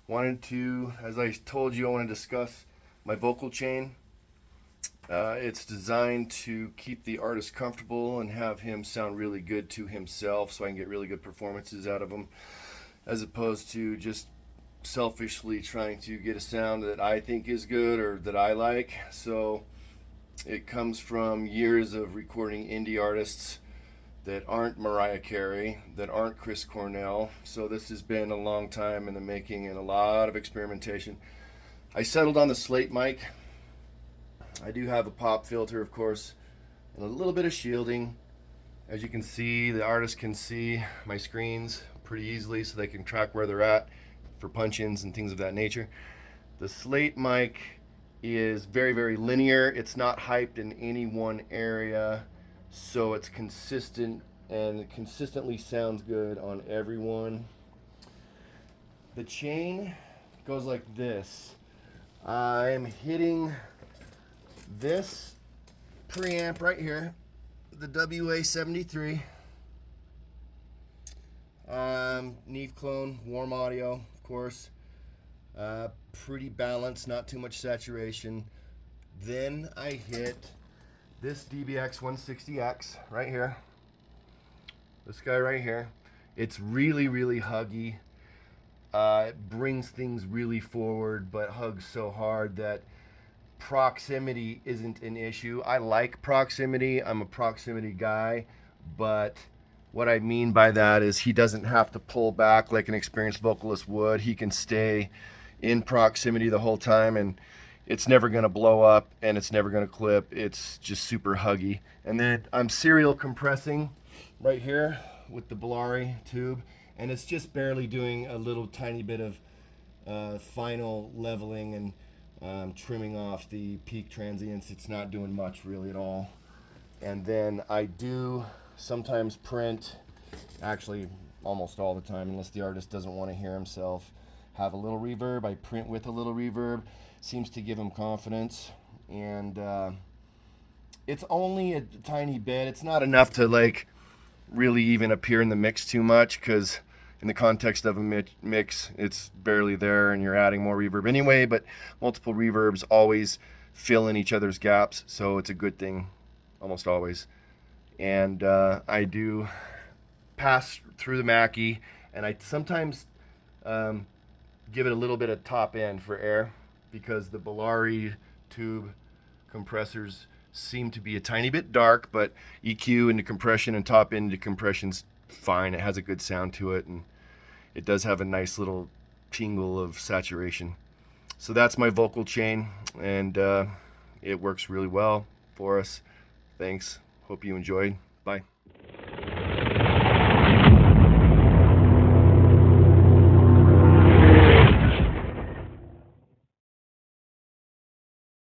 Wanted to, as I told you, I want to discuss my vocal chain. It's designed to keep the artist comfortable and have him sound really good to himself so I can get really good performances out of him, as opposed to just selfishly trying to get a sound that I think is good or that I like. So it comes from years of recording indie artists that aren't Mariah Carey, that aren't Chris Cornell. So this has been a long time in the making and a lot of experimentation. I settled on the slate mic. I do have a pop filter, of course, and a little bit of shielding. As you can see, the artist can see my screens pretty easily so they can track where they're at for punch-ins and things of that nature. The slate mic is very, very linear. It's not hyped in any one area, so it's consistent and it consistently sounds good on everyone. The chain goes like this. I'm hitting this preamp right here, the WA73. Neve clone, warm audio, of course. Pretty balanced, not too much saturation. Then I hit this DBX 160X right here. This guy right here. It's really, really huggy. It brings things really forward, but hugs so hard that proximity isn't an issue. I like proximity. I'm a proximity guy, but what I mean by that is he doesn't have to pull back like an experienced vocalist would. He can stay in proximity the whole time, and it's never going to blow up and it's never going to clip. It's just super huggy. And then I'm serial compressing right here with the Bellari tube, and it's just barely doing a little tiny bit of final leveling and trimming off the peak transients. It's not doing much really at all. And then I do sometimes print, actually almost all the time, unless the artist doesn't want to hear himself have a little reverb. I print with a little reverb. Seems to give him confidence. And it's only a tiny bit. It's not enough to like really even appear in the mix too much, because in the context of a mix, it's barely there and you're adding more reverb anyway, but multiple reverbs always fill in each other's gaps, so it's a good thing almost always. And I do pass through the Mackie, and I sometimes give it a little bit of top end for air, because the Bellari tube compressors seem to be a tiny bit dark, but EQ into compression and top end into compression's fine. It has a good sound to it, and it does have a nice little tingle of saturation. So that's my vocal chain, and it works really well for us. Thanks. Hope you enjoyed. Bye.